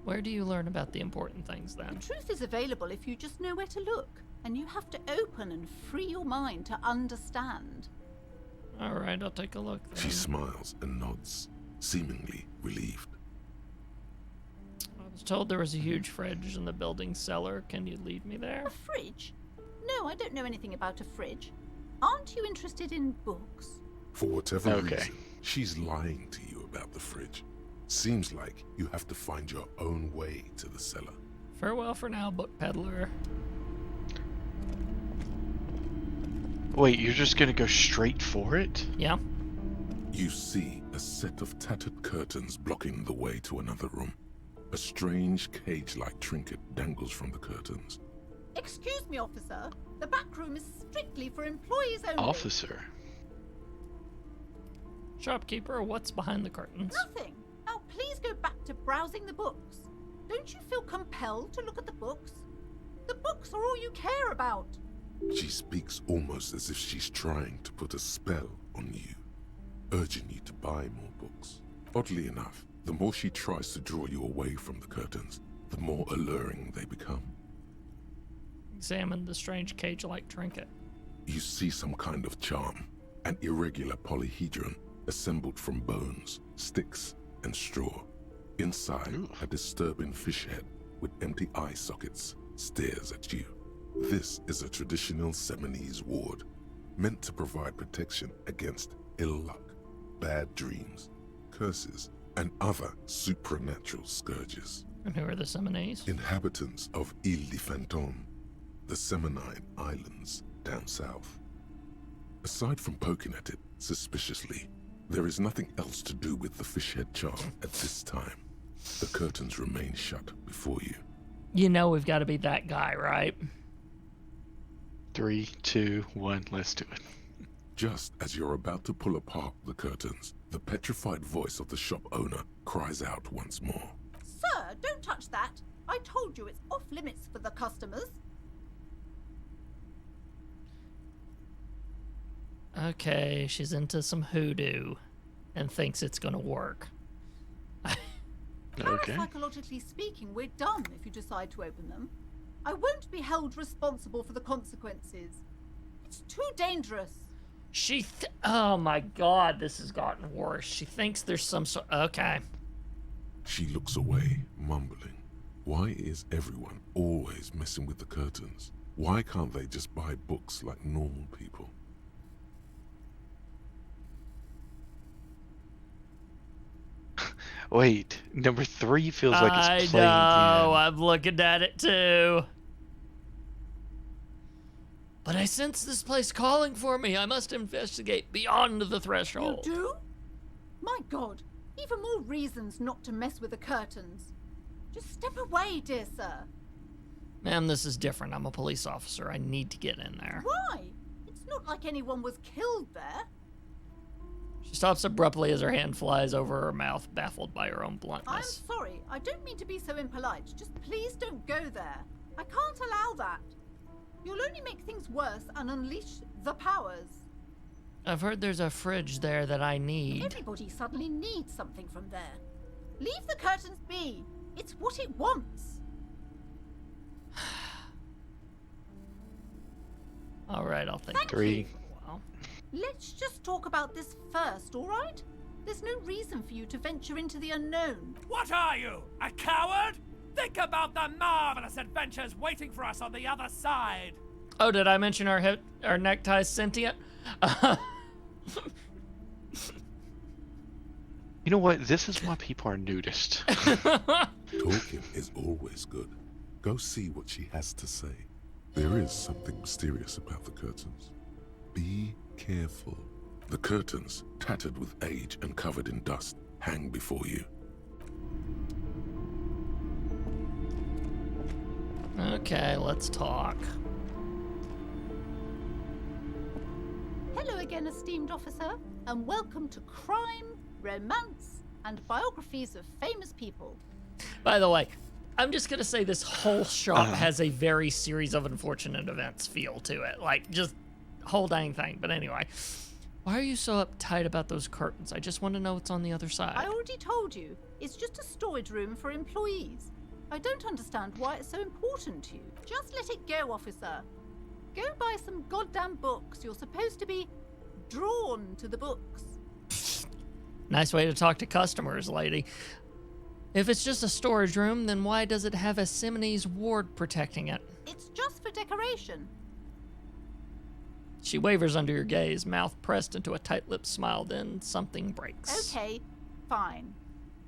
Where do you learn about the important things, then? The truth is available if you just know where to look. And you have to open and free your mind to understand. All right, I'll take a look then. She smiles and nods, seemingly relieved. I was told there was a huge fridge in the building cellar. Can you lead me there? A fridge? No, I don't know anything about a fridge. Aren't you interested in books? For whatever reason, she's lying to you about the fridge. Seems like you have to find your own way to the cellar. Farewell for now, book peddler. Wait, you're just gonna go straight for it? Yeah. You see a set of tattered curtains blocking the way to another room. A strange cage-like trinket dangles from the curtains. Excuse me, officer. The back room is strictly for employees only. Officer? Shopkeeper, what's behind the curtains? Nothing. Now please go back to browsing the books. Don't you feel compelled to look at the books? The books are all you care about. She speaks almost as if she's trying to put a spell on you, urging you to buy more books. Oddly enough, the more she tries to draw you away from the curtains, the more alluring they become. Examine the strange cage-like trinket. You see some kind of charm, an irregular polyhedron assembled from bones, sticks, and straw. Inside, a disturbing fish head with empty eye sockets stares at you. This is a traditional Seminese ward, meant to provide protection against ill luck, bad dreams, curses, and other supernatural scourges. And who are the Seminese? Inhabitants of Ile de Fantôme, the Seminine Islands down south. Aside from poking at it suspiciously, there is nothing else to do with the fish head charm at this time. The curtains remain shut before you. You know we've got to be that guy, right? 3, 2, 1, let's do it. Just as you're about to pull apart the curtains, the petrified voice of the shop owner cries out once more. So, touch that. I told you it's off limits for the customers. Okay, she's into some hoodoo and thinks it's gonna work. Okay. Psychologically speaking, we're done if you decide to open them. I won't be held responsible for the consequences. It's too dangerous. Oh my god, this has gotten worse. She thinks there's some sort. Okay. She looks away, mumbling. Why is everyone always messing with the curtains? Why can't they just buy books like normal people? Wait, number 3 feels like it's I playing know, in. I'm looking at it too. But I sense this place calling for me. I must investigate beyond the threshold. You do? My god, even more reasons not to mess with the curtains. Just step away, dear sir. Ma'am, this is different. I'm a police officer. I need to get in there. Why? It's not like anyone was killed there. She stops abruptly as her hand flies over her mouth, baffled by her own I'm bluntness. sorry, I don't mean to be so impolite. Just please don't go there. I can't allow that. You'll only make things worse and unleash the powers. I've heard there's a fridge there that I need. Everybody suddenly needs something from there. Leave the curtains be. It's what it wants. All right, I'll think. Thank 3. you. Let's just talk about this first, all right? There's no reason for you to venture into the unknown. What are you, a coward? Think about the marvelous adventures waiting for us on the other side. Oh, did I mention our neckties sentient? You know what? This is why people are nudist. Talking is always good. Go see what she has to say. There is something mysterious about the curtains. Be careful. The curtains, tattered with age and covered in dust, hang before you. Okay, let's talk. Hello again, esteemed officer, and welcome to Crime, Romance, and Biographies of Famous People. By the way, I'm just gonna say this whole shop has a very series of unfortunate events feel to it. Like, just whole dang thing. But anyway, why are you so uptight about those curtains? I just want to know what's on the other side. I already told you, it's just a storage room for employees. I don't understand why it's so important to you. Just let it go, officer. Go buy some goddamn books. You're supposed to be drawn to the books. Nice way to talk to customers, lady. If it's just a storage room, then why does it have a Simonese ward protecting it? It's just for decoration. She wavers under your gaze, mouth pressed into a tight-lipped smile, then something breaks. Okay, fine.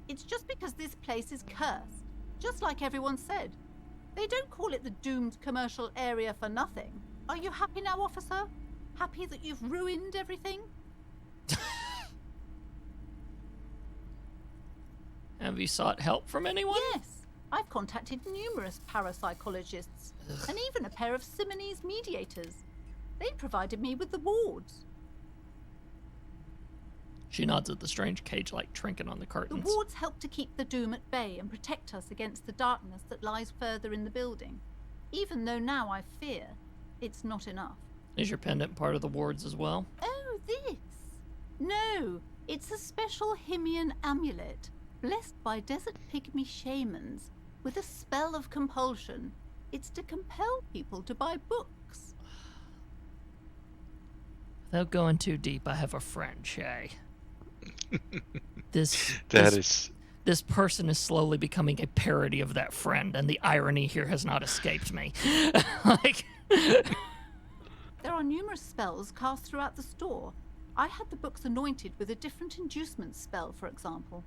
It's just because this place is cursed, just like everyone said. They don't call it the doomed commercial area for nothing. Are you happy now, officer? Happy that you've ruined everything? Have you sought help from anyone? Yes. I've contacted numerous parapsychologists and even a pair of Simonese mediators. They provided me with the wards. She nods at the strange cage-like trinket on the The curtains. wards help to keep the doom at bay and protect us against the darkness that lies further in the building. Even though now I fear it's not enough. Is your pendant part of the wards as well? Oh, this? No, it's a special Himian amulet, blessed by desert pygmy shamans, with a spell of compulsion. It's to compel people to buy books. Without going too deep, I have a friend, Shay. This person is slowly becoming a parody of that friend, and the irony here has not escaped me. Like, there are numerous spells cast throughout the store. I had the books anointed with a different inducement spell, for example.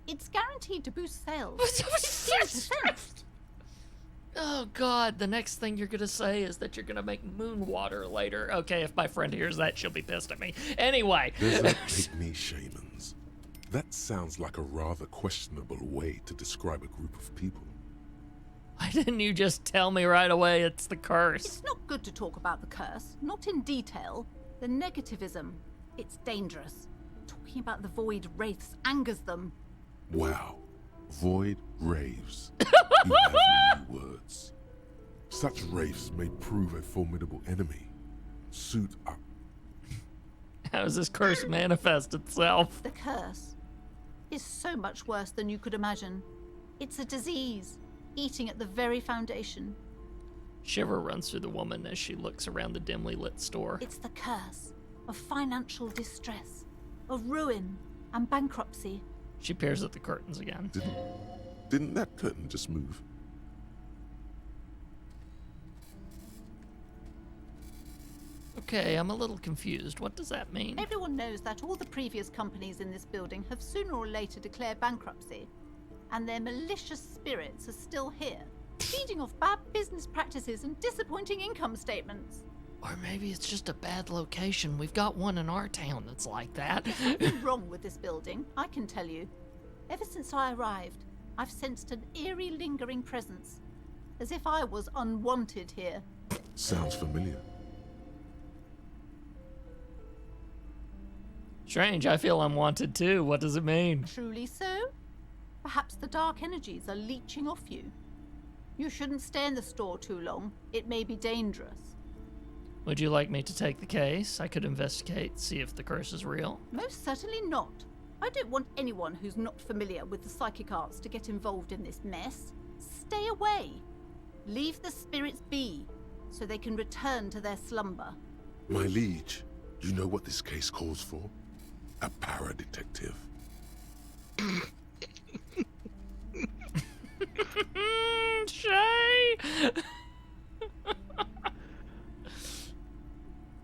It's guaranteed to boost sales. 15%. oh god, the next thing you're gonna say is that you're gonna make moon water later. Okay, if my friend hears that, she'll be pissed at me. Anyway. Desert pygmy shamans. That sounds like a rather questionable way to describe a group of people. Why didn't you just tell me right away it's the curse? It's not good to talk about the curse, not in detail. The negativism, it's dangerous. Talking about the void wraiths angers them. Wow. Void raves. You have new words. Such wraiths may prove a formidable enemy. Suit up. How does this curse manifest itself? The curse is so much worse than you could imagine. It's a disease, eating at the very foundation. Shiver runs through the woman as she looks around the dimly lit store. It's the curse of financial distress, of ruin and bankruptcy. She peers at the curtains again. Didn't that curtain just move? Okay, I'm a little confused. What does that mean? Everyone knows that all the previous companies in this building have sooner or later declared bankruptcy, and their malicious spirits are still here, feeding off bad business practices and disappointing income statements. Or maybe it's just a bad location. We've got one in our town that's like that. There's something wrong with this building, I can tell you. Ever since I arrived, I've sensed an eerie, lingering presence, as if I was unwanted here. Sounds familiar. Strange, I feel unwanted too. What does it mean? Truly so? Perhaps the dark energies are leeching off you. You shouldn't stay in the store too long. It may be dangerous. Would you like me to take the case? I could investigate, see if the curse is real. Most certainly not. I don't want anyone who's not familiar with the psychic arts to get involved in this mess. Stay away. Leave the spirits be, so they can return to their slumber. My liege, you know what this case calls for? A para-detective. Shay!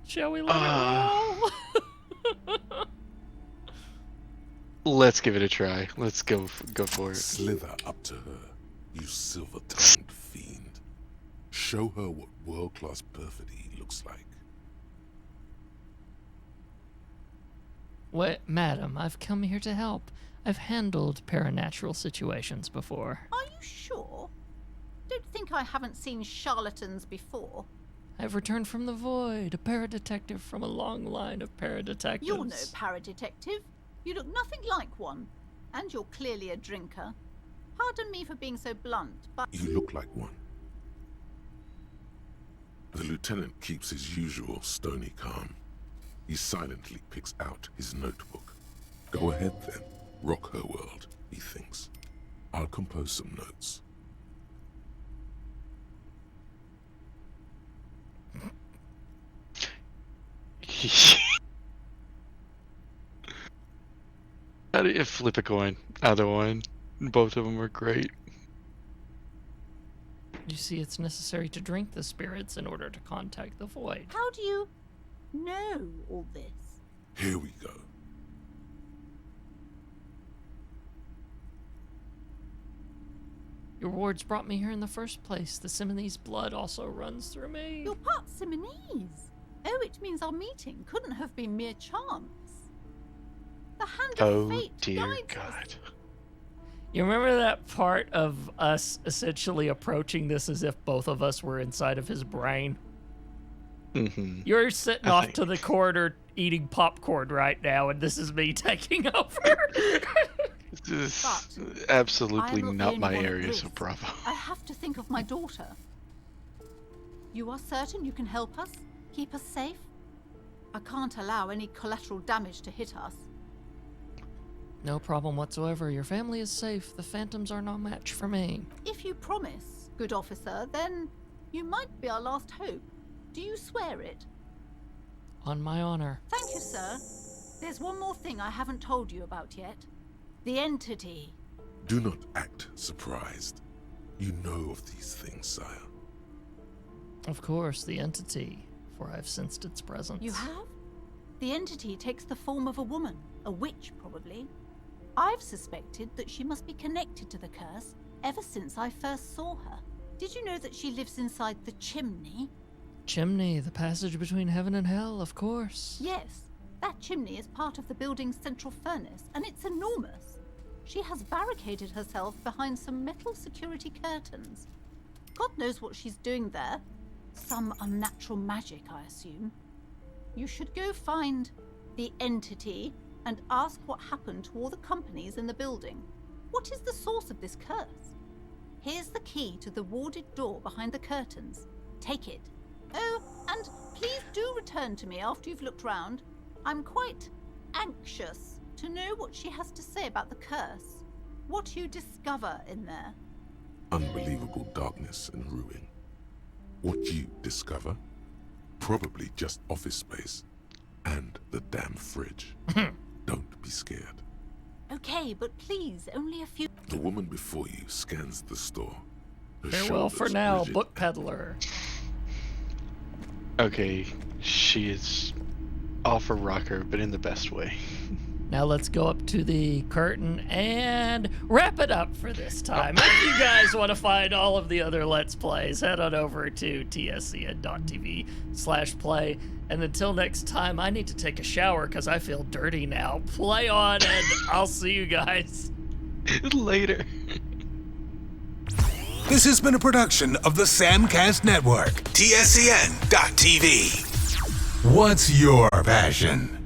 Shall we let it roll? Let's give it a try. Let's go for it. Slither up to her, you silver-tongued fiend. Show her what world-class perfidy looks like. Wait, madam, I've come here to help. I've handled paranatural situations before. Are you sure? Don't think I haven't seen charlatans before. I've returned from the void, a paradetective from a long line of paradetectives. You're no paradetective. You look nothing like one. And you're clearly a drinker. Pardon me for being so blunt, but... You look like one. The lieutenant keeps his usual stony calm. He silently picks out his notebook. Go ahead then. Rock her world, he thinks. I'll compose some notes. How do you flip a coin? Either one. Both of them are great. You see, it's necessary to drink the spirits in order to contact the void. How do you know all this? Here we go. Your wards brought me here in the first place. The Simonese blood also runs through me. You're part Simonese. Oh, it means our meeting couldn't have been mere chance. The hand of fate guides us. You remember that part of us essentially approaching this as if both of us were inside of his brain? Mm-hmm. You're sitting off to the corner eating popcorn right now, and this is me taking over. This is absolutely not my area, so bravo. I have to think of my daughter. You are certain you can help us? Keep us safe? I can't allow any collateral damage to hit us. No problem whatsoever. Your family is safe. The phantoms are no match for me. If you promise, good officer, then you might be our last hope. Do you swear it? On my honor. Thank you, sir. There's one more thing I haven't told you about yet. The entity. Do not act surprised. You know of these things, sire. Of course, the entity, for I've sensed its presence. You have? The entity takes the form of a woman, a witch probably. I've suspected that she must be connected to the curse ever since I first saw her. Did you know that she lives inside the chimney? Chimney, the passage between heaven and hell, of course. Yes, that chimney is part of the building's central furnace, and it's enormous. She has barricaded herself behind some metal security curtains. God knows what she's doing there. Some unnatural magic, I assume. You should go find the entity and ask what happened to all the companies in the building. What is the source of this curse? Here's the key to the warded door behind the curtains. Take it. Oh, and please do return to me after you've looked round. I'm quite anxious to know what she has to say about the curse. What you discover in there. Unbelievable darkness and ruin. What you discover? Probably just office space. And the damn fridge. Don't be scared. Okay, but please, only a few... The woman before you scans the store. Her Farewell for shoulders now, rigid book peddler. Okay, she is off a rocker, but in the best way. Now let's go up to the curtain and wrap it up for this time. If you guys want to find all of the other Let's Plays, head on over to tscn.tv/play. And until next time, I need to take a shower because I feel dirty now. Play on, and I'll see you guys later. This has been a production of the Samcast Network, tscn.tv. What's your passion?